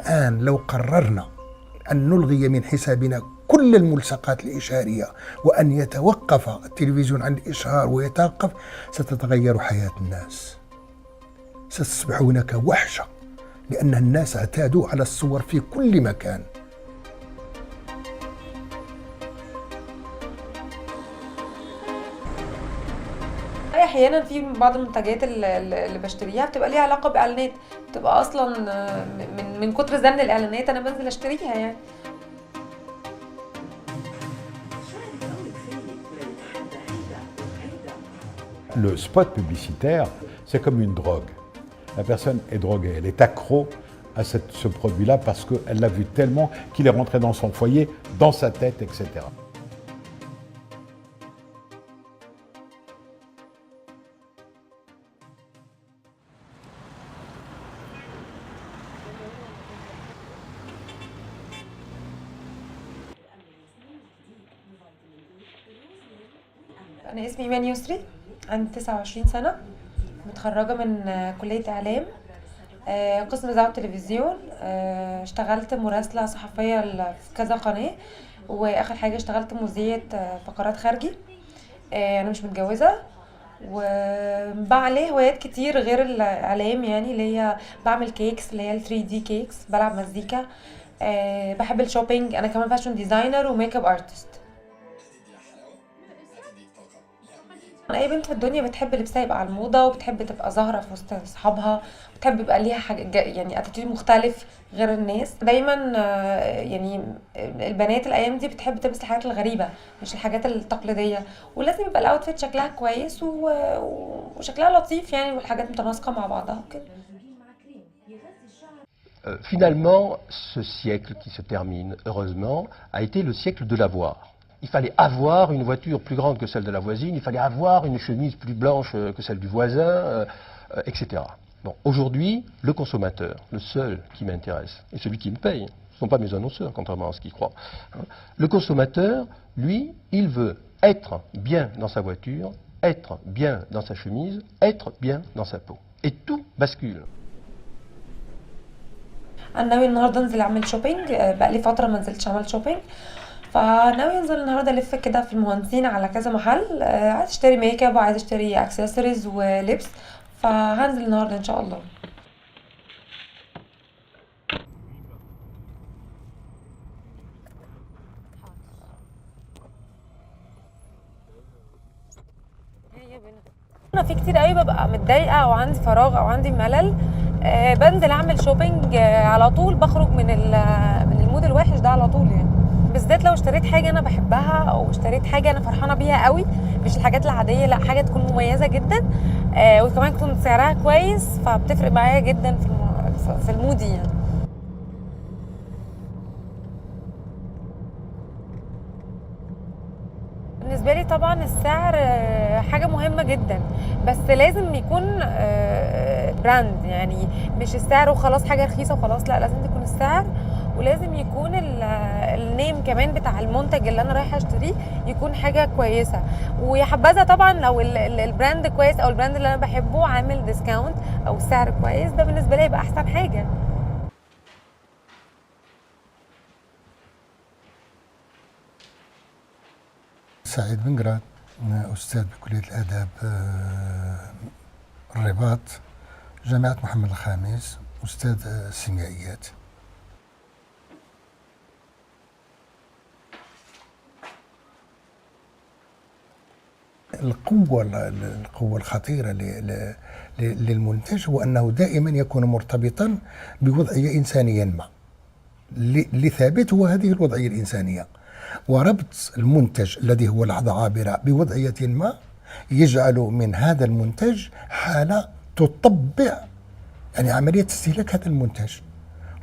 الآن لو قررنا أن نلغي من حسابنا كل الملصقات الإشهارية وأن يتوقف التلفزيون عن الإشهار ويتوقف، ستتغير حياة الناس، ستصبح هناك وحشة، لأن الناس اعتادوا على الصور في كل مكان. احيانا في بعض المنتجات اللي بشتريها بتبقى ليها علاقه باعلانات، بتبقى اصلا من كتر زن الاعلانات انا بنزل اشتريها يعني. Le spot publicitaire, c'est comme une drogue. La personne est droguée, elle est accro à ce produit-là parce qu'elle l'a vu tellement qu'il est rentré dans son foyer, dans sa tête, etc. أنا اسمي إيمان يسري، عندي 29 سنة، متخرجة من كلية إعلام، قسم إذاعة وتلفزيون. اشتغلت مراسلة صحفية في كذا قناة، وآخر حاجة اشتغلت مذيعة فقرات خارجي. أنا مش متجوزة، وبقى لي هوايات كتير غير الإعلام، يعني اللي هي بعمل كيكس اللي هي ال 3D كيكس، بلعب مزيكا، بحب الشوبينج. أنا كمان فاشن ديزاينر وميك اب ارتست. اي بنت في الدنيا بتحب لبسها يبقى على الموضه، وبتحب تبقى ظاهره في وسط اصحابها، بتحب يبقى ليها حاجه يعني اتيتيود مختلف غير الناس. دايما يعني البنات الايام دي بتحب تلبس الحاجات الغريبه مش الحاجات التقليديه، ولازم يبقى الاوتفيت شكلها كويس وشكلها لطيف يعني، والحاجات متناسقه مع بعضها وكده. Finalement, ce siècle qui se termine, heureusement, a été le siècle de l'avoir. Il fallait avoir une voiture plus grande que celle de la voisine, il fallait avoir une chemise plus blanche que celle du voisin, etc. Bon, aujourd'hui, le consommateur, le seul qui m'intéresse, et celui qui me paye, ce ne sont pas mes annonceurs, contrairement à ce qu'ils croient. Le consommateur, lui, il veut être bien dans sa voiture, être bien dans sa chemise, être bien dans sa peau. Et tout bascule. انا ناوي النهارده انزل اعمل شوبينج، بقالي فتره ما نزلتش اعمل شوبينج، فناوي انزل النهارده الف كده في المهندسين على كذا محل. عايز اشتري ميك اب وعايز اشتري اكسسوارز ولبس، فهنزل النهارده ان شاء الله. انا في كتير قوي ببقى متضايقه او عندي فراغ او عندي ملل، بنزل اعمل شوبينج على طول، بخرج من المود الوحش ده على طول يعني. بالذات لو اشتريت حاجه انا بحبها او اشتريت حاجه انا فرحانه بيها قوي، مش الحاجات العاديه، لا حاجه تكون مميزه جدا، وكمان تكون سعرها كويس، فبتفرق معايا جدا في المودي يعني. بالنسبه لي طبعا السعر حاجه مهمه جدا، بس لازم يكون براند، يعني مش السعر وخلاص حاجه رخيصه وخلاص، لا لازم يكون السعر، ولازم يكون النيم كمان بتاع المنتج اللي انا رايحه اشتريه يكون حاجه كويسه. ويا حبذا طبعا لو البراند كويس او البراند اللي انا بحبه عامل ديسكاونت او سعر كويس، ده بالنسبه لي يبقى احسن حاجه. سعيد بنقراد، أستاذ بكلية الآداب الرباط، جامعة محمد الخامس، أستاذ السيميائيات. القوة الخطيرة للمنتج هو أنه دائما يكون مرتبطا بوضعية إنسانية ما، لثابت هو هذه الوضعية الإنسانية، وربط المنتج الذي هو لحظة عابرة بوضعية ما يجعل من هذا المنتج حالة تطبع يعني عملية استهلاك هذا المنتج،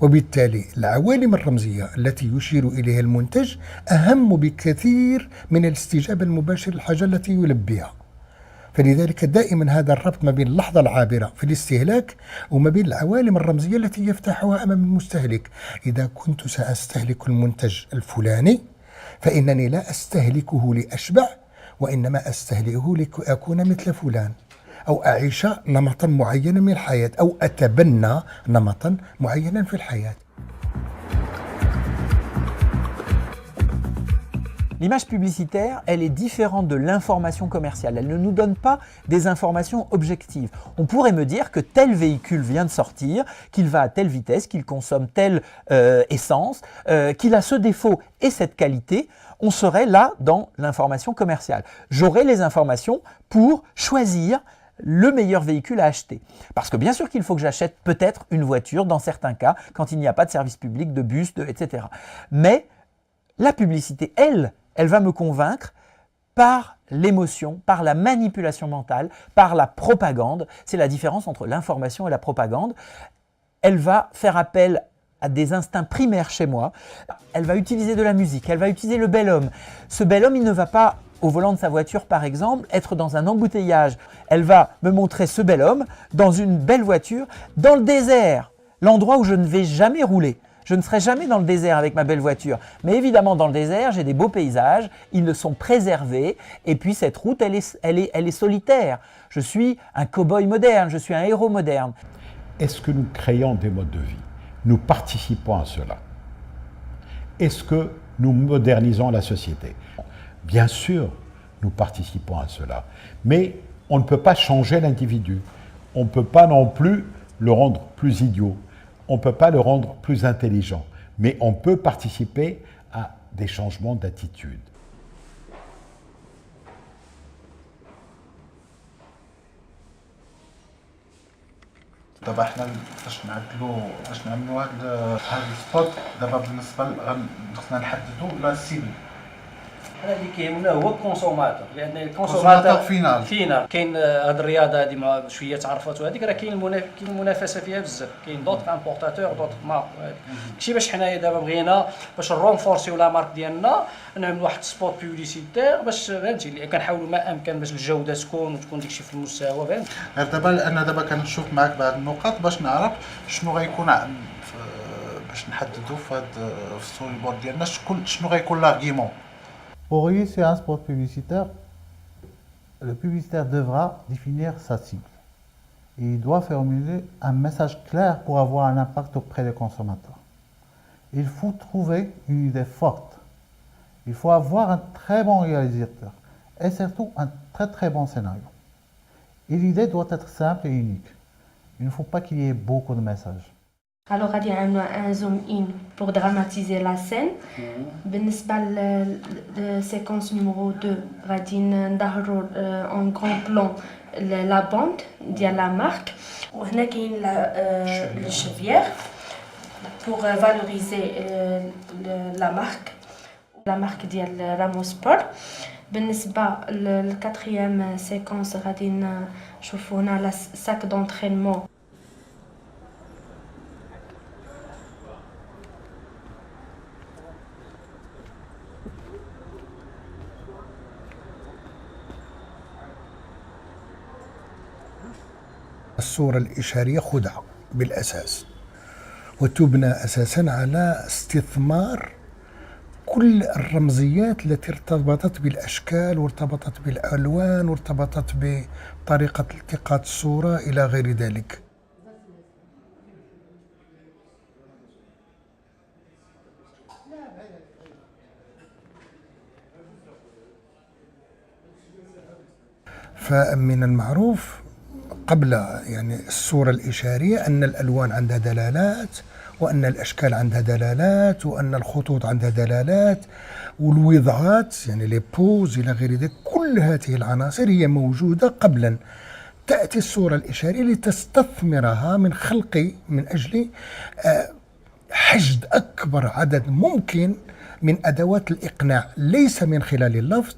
وبالتالي العوالم الرمزية التي يشير إليها المنتج أهم بكثير من الاستجابة المباشرة للحاجة التي يلبيها. فلذلك دائما هذا الربط ما بين اللحظة العابرة في الاستهلاك وما بين العوالم الرمزية التي يفتحها أمام المستهلك. إذا كنت سأستهلك المنتج الفلاني فإنني لا أستهلكه لأشبع، وإنما أستهلكه لأكون مثل فلان، أو أعيش نمطا معينا من الحياة أو أتبنى نمطا معينا في الحياة. L'image publicitaire, elle est différente de l'information commerciale. Elle ne nous donne pas des informations objectives. On pourrait me dire que tel véhicule vient de sortir, qu'il va à telle vitesse, qu'il consomme telle essence, qu'il a ce défaut et cette qualité. On serait là dans l'information commerciale. J'aurais les informations pour choisir le meilleur véhicule à acheter. Parce que bien sûr qu'il faut que j'achète peut-être une voiture dans certains cas, quand il n'y a pas de service public, de bus, etc. Mais la publicité, elle va me convaincre par l'émotion, par la manipulation mentale, par la propagande. C'est la différence entre l'information et la propagande. Elle va faire appel à des instincts primaires chez moi. Elle va utiliser de la musique, elle va utiliser le bel homme. Ce bel homme, il ne va pas, au volant de sa voiture par exemple, être dans un embouteillage. Elle va me montrer ce bel homme dans une belle voiture, dans le désert, l'endroit où je ne vais jamais rouler. Je ne serai jamais dans le désert avec ma belle voiture. Mais évidemment, dans le désert, j'ai des beaux paysages, ils sont préservés. Et puis cette route, elle est solitaire. Je suis un cow-boy moderne, je suis un héros moderne. Est-ce que nous créons des modes de vie? Nous participons à cela? Est-ce que nous modernisons la société? Bien sûr, nous participons à cela. Mais on ne peut pas changer l'individu. On ne peut pas non plus le rendre plus idiot. On ne peut pas le rendre plus intelligent, mais on peut participer à des changements d'attitude. دابا حنا باش نعملوا هاد السبوت دابا بالنسبه خصنا نحددوا لا سيبل. هذا اللي كيهمنا هو الكونسوماتور، لان الكونسوماتور فينا كاين هاد الرياضه هادي مع شويه تعرفات وهذيك راه كاين المنافسه فيها بزاف، كاين دوط امبورتاتور دوط مارك. داكشي باش حنايا دابا بغينا باش نرونفورسيو لا مارك ديالنا، نعملوا واحد سبوت بوبليسيتير باش فهمتي اللي كنحاولوا ما امكن باش الجوده تكون وتكون داكشي في المستوى. فهمت غير دابا لان دابا كنشوف معاك بعض النقاط باش نعرف شنو غيكون باش نحددوا في هاد الستوري بورد ديالنا شنو غيكون لاغيمون. Pour réussir un spot publicitaire, le publicitaire devra définir sa cible. Et il doit formuler un message clair pour avoir un impact auprès des consommateurs. Il faut trouver une idée forte. Il faut avoir un très bon réalisateur et surtout un très très bon scénario. Et l'idée doit être simple et unique. Il ne faut pas qu'il y ait beaucoup de messages. Alors, غادي نعملوا un zoom in pour dramatiser la scène. بالنسبة séquence numéro 2 غادي نظهروا en grand plan la bande ديال la marque. وهنا كاين le chevière pour valoriser la marque ديال Ramo Sport. بالنسبة للquatrième séquence غادي نشوفوا هنا sac d'entraînement. الصورة الإشارية خدعة بالأساس، وتبنى أساسا على استثمار كل الرمزيات التي ارتبطت بالأشكال وارتبطت بالألوان وارتبطت بطريقة التقاط الصورة إلى غير ذلك. فمن المعروف قبل يعني الصورة الإشارية أن الألوان عندها دلالات، وأن الأشكال عندها دلالات، وأن الخطوط عندها دلالات، والوضعات يعني لي بوز إلى غير ذلك. كل هذه العناصر هي موجودة قبلا. تأتي الصورة الإشارية لتستثمرها من أجل حشد أكبر عدد ممكن من أدوات الإقناع، ليس من خلال اللفظ،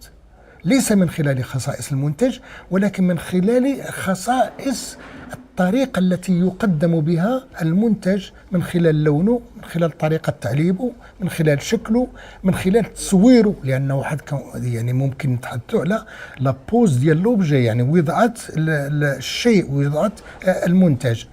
ليس من خلال خصائص المنتج، ولكن من خلال خصائص الطريقة التي يقدم بها المنتج، من خلال لونه، من خلال طريقة تعليبه، من خلال شكله، من خلال تصويره. لأنه يعني ممكن نتحدثوا على لا بوز ديال لوبجي، يعني وضعة الشيء، وضعة المنتج.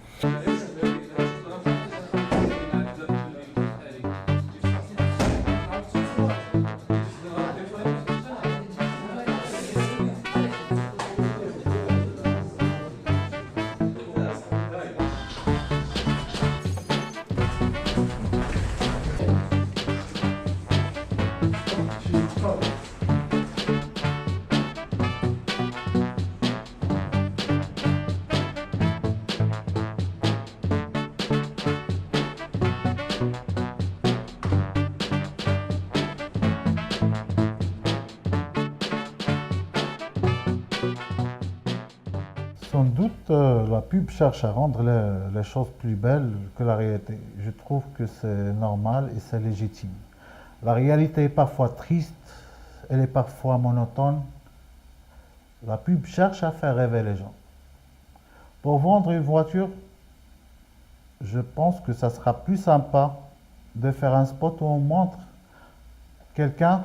Sans doute, la pub cherche à rendre les choses plus belles que la réalité. Je trouve que c'est normal et c'est légitime. La réalité est parfois triste, elle est parfois monotone. La pub cherche à faire rêver les gens. Pour vendre une voiture, je pense que ça sera plus sympa de faire un spot où on montre quelqu'un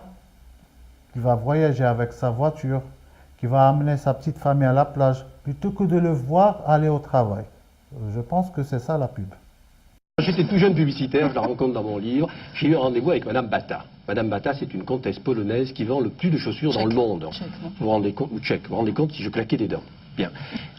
qui va voyager avec sa voiture, qui va amener sa petite famille à la plage, plutôt que de le voir aller au travail. Je pense que c'est ça la pub. J'étais tout jeune publicitaire, je la rencontre dans mon livre. J'ai eu un rendez-vous avec Madame Bata. Madame Bata, c'est une comtesse polonaise qui vend le plus de chaussures dans le monde. Vous vous rendez compte, ou tchèque, vous vous rendez compte si je claquais des dents. Bien.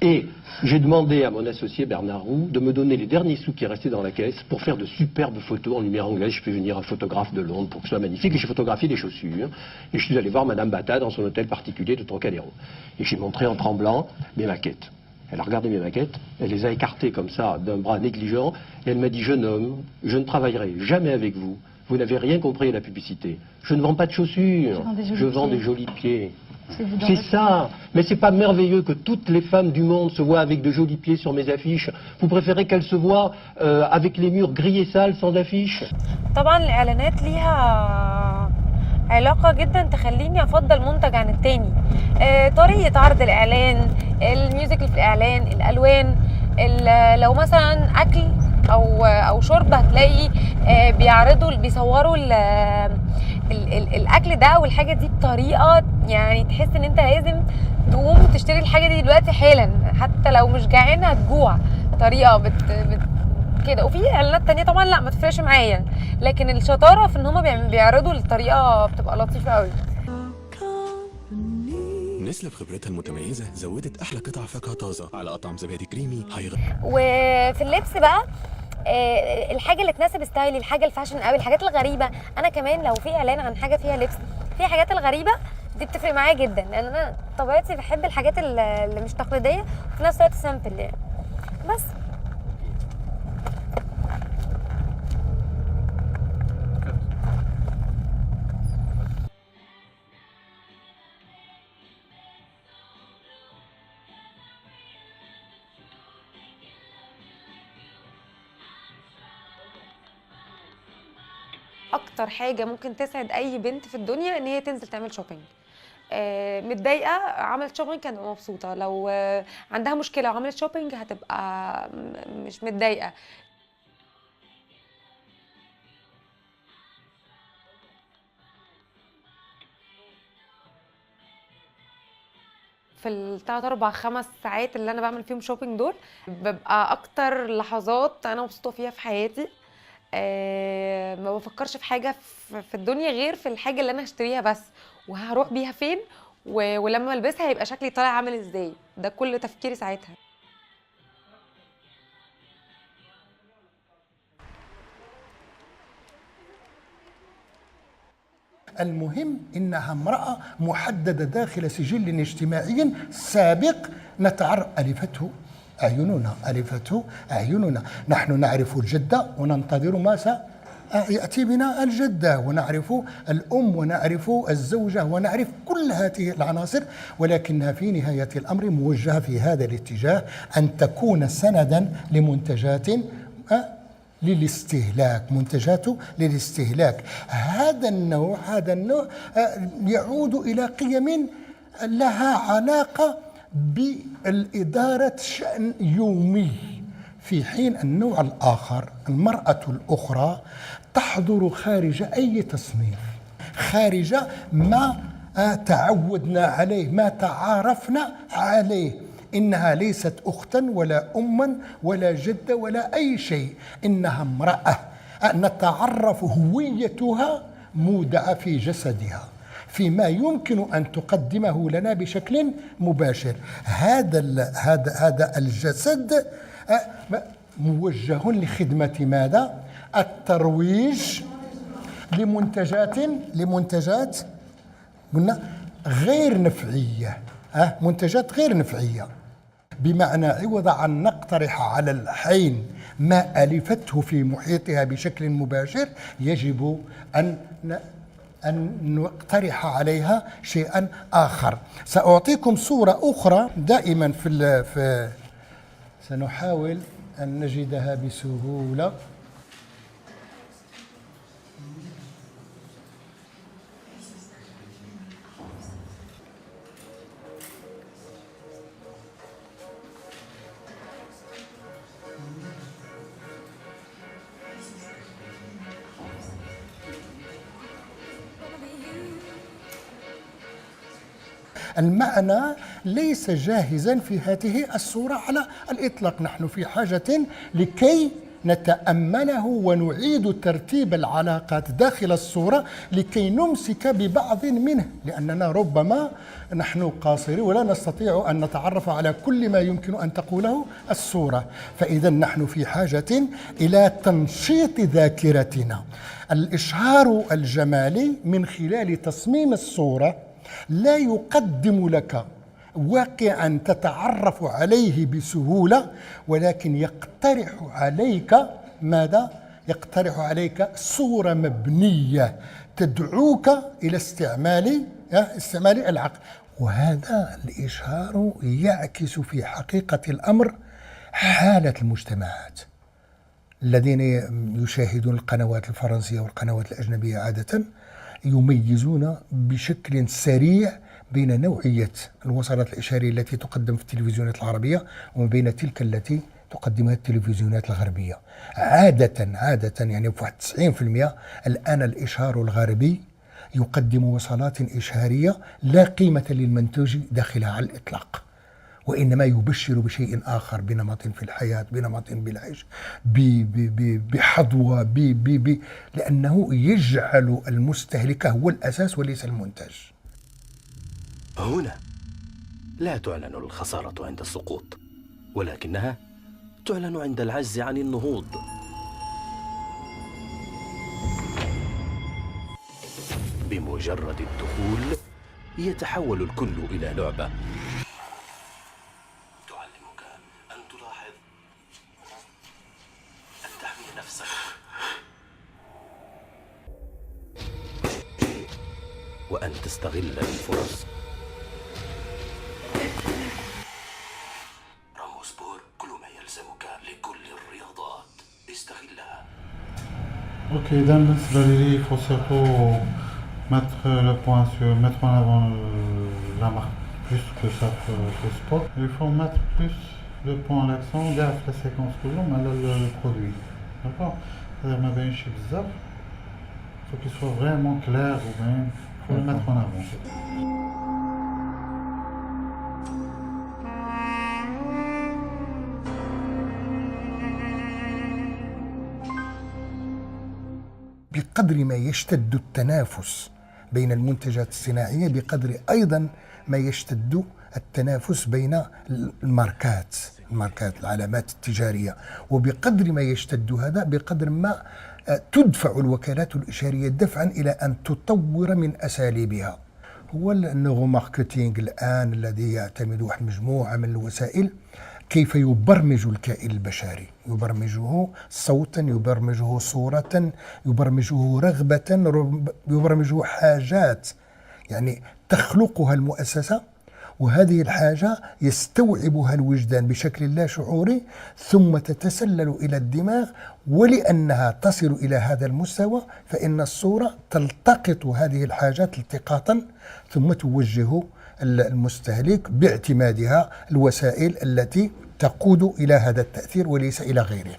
Et j'ai demandé à mon associé Bernard Roux de me donner les derniers sous qui restaient dans la caisse pour faire de superbes photos en lumière anglaise. Je fais venir un photographe de Londres pour que ce soit magnifique. Et j'ai photographié des chaussures. Et je suis allé voir Madame Bata dans son hôtel particulier de Trocadéro. Et j'ai montré en tremblant mes maquettes. Elle a regardé mes maquettes, elle les a écartées comme ça d'un bras négligent, et elle m'a dit: jeune homme, je ne travaillerai jamais avec vous. Vous n'avez rien compris à la publicité. Je ne vends pas de chaussures, je vends des jolis pieds. C'est ça. Mais c'est pas merveilleux que toutes les femmes du monde se voient avec de jolis pieds sur mes affiches? Vous préférez qu'elles se voient avec les murs gris et sales sans affiches? طبعا الاعلانات ليها علاقة جدا تخليني افضل منتج عن التاني. طريقة عرض الاعلان، الميوزك اللي في الاعلان، الالوان، لو مثلا اكل او شرب هتلاقي بيعرضوا بيصوروا الاكل ده او الحاجه دي بطريقه يعني تحس ان انت لازم تقوم تشتري الحاجه دي دلوقتي حالا، حتى لو مش جعان هتجوع. طريقه كده. وفي اعلانات تانية طبعا لا ما تفرقش معايا، لكن الشطاره في ان هم بيعرضوا الطريقه بتبقى لطيفه قوي. نسلة بخبرتها المتميزة زودت أحلى قطع فاكهة طازة على أطعم زبادي كريمي وفي اللبس بقى الحاجة اللي تناسب ستايلي، الحاجة الفاشن قوي، الحاجات الغريبة. أنا كمان لو في إعلان عن حاجة فيها لبس، في حاجات الغريبة دي بتفرق معايا جدا، لأن أنا طبيعتي بحب الحاجات اللي مش تقليدية وفي نفس الوقت سامبل يعني. بس اكتر حاجه ممكن تسعد اي بنت في الدنيا ان هي تنزل تعمل شوبينج. متضايقه عملت شوبينج كانت مبسوطه، لو عندها مشكله وعملت شوبينج هتبقى مش متضايقه. في الثلاث اربع 5 ساعات اللي انا بعمل فيهم شوبينج دول ببقى اكتر لحظات انا مبسوطه فيها في حياتي. ما بفكرش في حاجه في الدنيا غير في الحاجه اللي انا هشتريها بس، وهروح بيها فين ولما البسها هيبقى شكلي طالع عامل ازاي. ده كل تفكيري ساعتها. المهم إنها امرأة محددة داخل سجل اجتماعي سابق ألفته أعيننا. نحن نعرف الجدة وننتظر ما سيأتي بنا الجدة، ونعرف الأم ونعرف الزوجة ونعرف كل هذه العناصر، ولكنها في نهاية الأمر موجهة في هذا الاتجاه أن تكون سندا لمنتجات للاستهلاك. هذا النوع يعود إلى قيم لها علاقة بالإدارة شأن يومي، في حين النوع الآخر المرأة الأخرى تحضر خارج أي تصنيف، خارج ما تعودنا عليه، ما تعارفنا عليه. إنها ليست أختا ولا أما ولا جدة ولا أي شيء، إنها امرأة نتعرف هويتها مودعة في جسدها فيما يمكن أن تقدمه لنا بشكل مباشر. هذا الجسد موجه لخدمة ماذا؟ الترويج لمنتجات قلنا غير نفعية، منتجات غير نفعية، بمعنى عوض عن نقترح على الحين ما ألفته في محيطها بشكل مباشر، يجب أن أن نقترح عليها شيئا آخر. سأعطيكم صورة أخرى دائما سنحاول أن نجدها بسهولة. المعنى ليس جاهزا في هذه الصورة على الإطلاق. نحن في حاجة لكي نتأمله ونعيد ترتيب العلاقات داخل الصورة لكي نمسك ببعض منه، لأننا ربما نحن قاصرين ولا نستطيع أن نتعرف على كل ما يمكن أن تقوله الصورة. فإذا نحن في حاجة إلى تنشيط ذاكرتنا. الإشعار الجمالي من خلال تصميم الصورة لا يقدم لك واقعا تتعرف عليه بسهولة، ولكن يقترح عليك ماذا؟ يقترح عليك صورة مبنية تدعوك إلى استعمال العقل. وهذا الإشعار يعكس في حقيقة الأمر حالة المجتمعات. الذين يشاهدون القنوات الفرنسية والقنوات الأجنبية عادة يميزون بشكل سريع بين نوعية الوصلات الإشارية التي تقدم في التلفزيونات العربية وبين تلك التي تقدمها التلفزيونات الغربية. عادة يعني في 90% الآن الإشعار الغربي يقدم وصلات إشارية لا قيمة للمنتوج داخلها على الإطلاق، وإنما يبشر بشيء آخر، بنمط في الحياة، بنمط بالعيش، بحظوة، لأنه يجعل المستهلك هو الأساس وليس المنتج. هنا لا تعلن الخسارة عند السقوط، ولكنها تعلن عند العجز عن النهوض. بمجرد الدخول يتحول الكل إلى لعبة تعلمك أن تلاحظ، أن تحمي نفسك، وأن تستغل الفرص. راموس بور، كل ما يلزمك لكل الرياضات استغلها. Ok, بالنسبة لي il faut surtout mettre le point sur, mettre en avant la marque plus que ça que sport. Il faut mettre plus le point l'accent vers la séquence كلهم على le produit. D'accord? C'est-à-dire ما بينش بزاف. Il faut qu'il soit vraiment clair ou bien il faut le mettre en avant. بقدر ما يشتد التنافس بين المنتجات الصناعية بقدر أيضا ما يشتد التنافس بين الماركات العلامات التجارية، وبقدر ما يشتد هذا بقدر ما تدفع الوكالات الإشارية دفعا إلى أن تطور من أساليبها. هو النغو ماركتينج الآن الذي يعتمد واحد مجموعة من الوسائل كيف يبرمج الكائن البشري، يبرمجه صوتا، يبرمجه صورة، يبرمجه رغبة، يبرمجه حاجات يعني تخلقها المؤسسة، وهذه الحاجة يستوعبها الوجدان بشكل لا شعوري ثم تتسلل إلى الدماغ، ولأنها تصل إلى هذا المستوى فإن الصورة تلتقط هذه الحاجات التقاطا ثم توجه المستهلك باعتمادها الوسائل التي تقود إلى هذا التأثير وليس إلى غيره.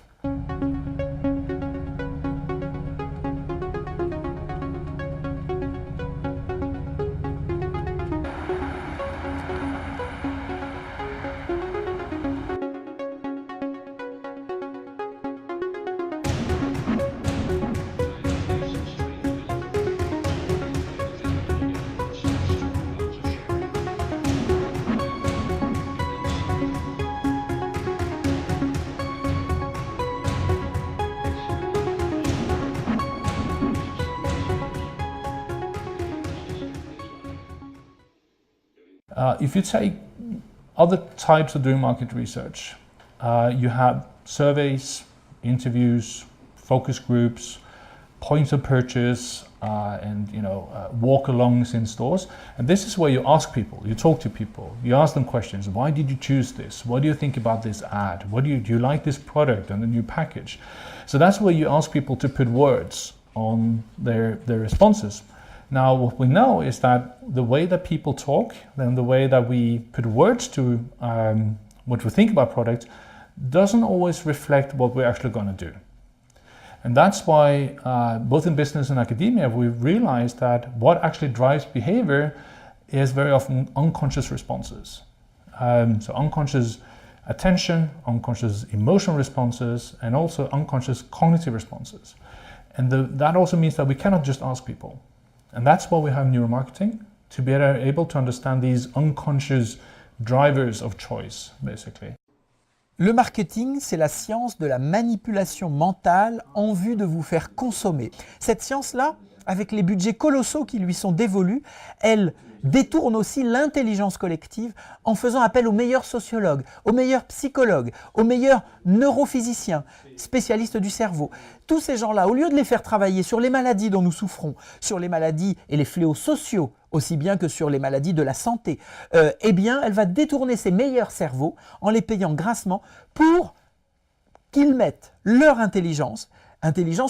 If you take other types of doing market research, you have surveys, interviews, focus groups, point of purchase and walk-alongs in stores. And this is where you ask people, you talk to people, you ask them questions. Why did you choose this? What do you think about this ad? Do you like this product and the new package? So that's where you ask people to put words on their responses. Now, what we know is that the way that people talk and the way that we put words to what we think about products doesn't always reflect what we're actually going to do. And that's why both in business and academia, we've realized that what actually drives behavior is very often unconscious responses. So unconscious attention, unconscious emotional responses, and also unconscious cognitive responses. And that also means that we cannot just ask people. And that's why we have neuromarketing, to be able to understand these unconscious drivers of choice, basically. Le marketing, c'est la science de la manipulation mentale en vue de vous faire consommer. Cette science-là, avec les budgets colossaux qui lui sont dévolus, elle détourne aussi l'intelligence collective en faisant appel aux meilleurs sociologues, aux meilleurs psychologues, aux meilleurs neurophysiciens, spécialistes du cerveau. Tous ces gens-là, au lieu de les faire travailler sur les maladies dont nous souffrons, sur les maladies et les fléaux sociaux, aussi bien que sur les maladies de la santé, eh bien, elle va détourner ses meilleurs cerveaux en les payant grassement pour qu'ils mettent leur intelligence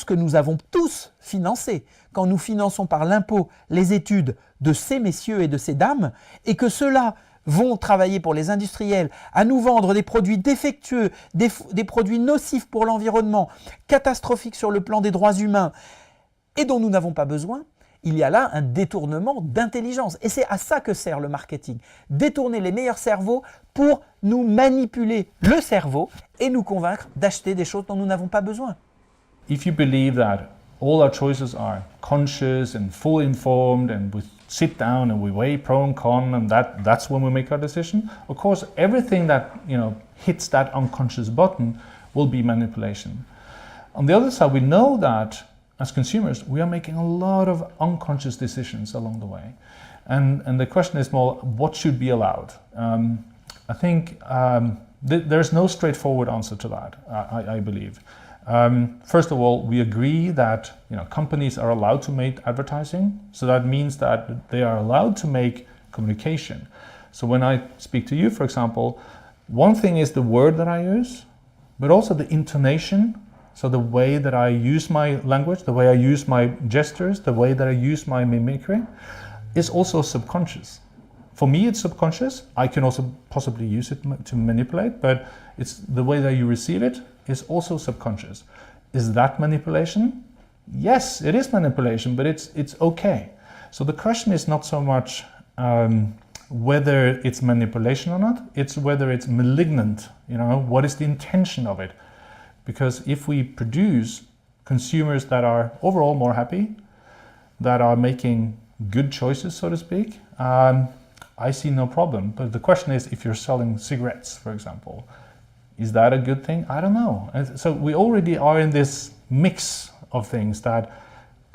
que nous avons tous financée. Quand nous finançons par l'impôt les études de ces messieurs et de ces dames, et que ceux-là vont travailler pour les industriels à nous vendre des produits défectueux, des produits nocifs pour l'environnement, catastrophiques sur le plan des droits humains, et dont nous n'avons pas besoin, il y a là un détournement d'intelligence. Et c'est à ça que sert le marketing. Détourner les meilleurs cerveaux pour nous manipuler le cerveau et nous convaincre d'acheter des choses dont nous n'avons pas besoin. If you believe that all our choices are conscious and fully informed and we sit down and we weigh pro and con and that's when we make our decision, of course everything that hits that unconscious button will be manipulation. On the other side, we know that as consumers we are making a lot of unconscious decisions along the way, and the question is more, what should be allowed? I think there's no straightforward answer to that, I believe. First of all, we agree that companies are allowed to make advertising, so that means that they are allowed to make communication. So when I speak to you, for example, one thing is the word that I use, but also the intonation, so the way that I use my language, the way I use my gestures, the way that I use my mimicry, is also subconscious. For me, it's subconscious. I can also possibly use it to manipulate, but it's the way that you receive it is also subconscious. Is that manipulation? Yes, it is manipulation, but it's okay. So the question is not so much whether it's manipulation or not, it's whether it's malignant, what is the intention of it? Because if we produce consumers that are overall more happy, that are making good choices, so to speak, I see no problem. But the question is, if you're selling cigarettes, for example, is that a good thing? I don't know. And so we already are in this mix of things that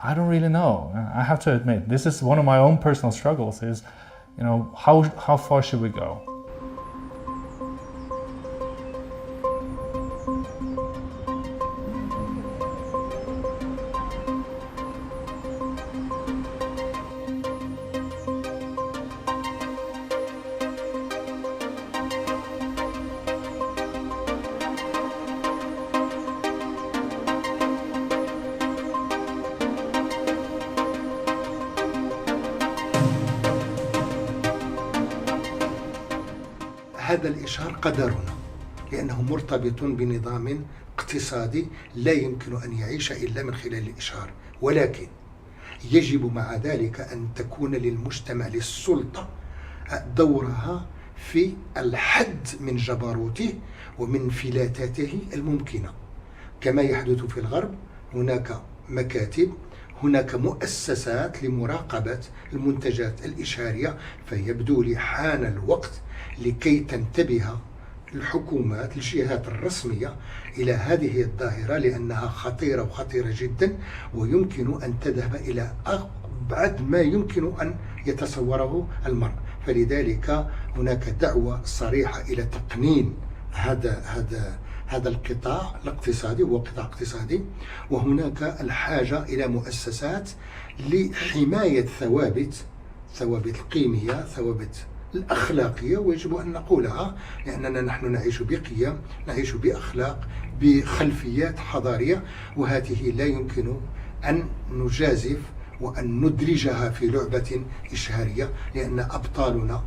I don't really know. I have to admit, this is one of my own personal struggles is, how far should we go? هذا الإشهار قدرنا، لأنه مرتبط بنظام اقتصادي لا يمكن أن يعيش إلا من خلال الإشهار، ولكن يجب مع ذلك أن تكون للمجتمع، للسلطة، دورها في الحد من جبروته ومن فلاتاته الممكنة. كما يحدث في الغرب، هناك مكاتب، هناك مؤسسات لمراقبة المنتجات الإشهارية، فيبدو لي حان الوقت لكي تنتبه الحكومات، الجهات الرسمية إلى هذه الظاهرة، لأنها خطيرة وخطيرة جدا، ويمكن أن تذهب إلى أبعد ما يمكن أن يتصوره المرء. فلذلك هناك دعوة صريحة إلى تقنين هذا القطاع الاقتصادي هو قطاع اقتصادي، وهناك الحاجة إلى مؤسسات لحماية ثوابت القيمية، ثوابت الأخلاقية، ويجب أن نقولها لأننا نحن نعيش بقيم، نعيش بأخلاق، بخلفيات حضارية، وهذه لا يمكن أن نجازف وأن ندرجها في لعبة إشهارية، لأن أبطالنا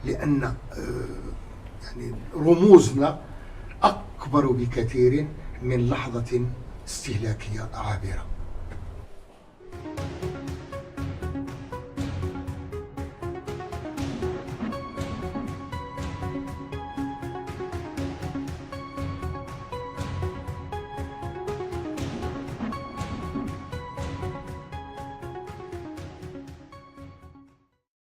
لأن يعني رموزنا أكبر بكثير من لحظة استهلاكية عابرة.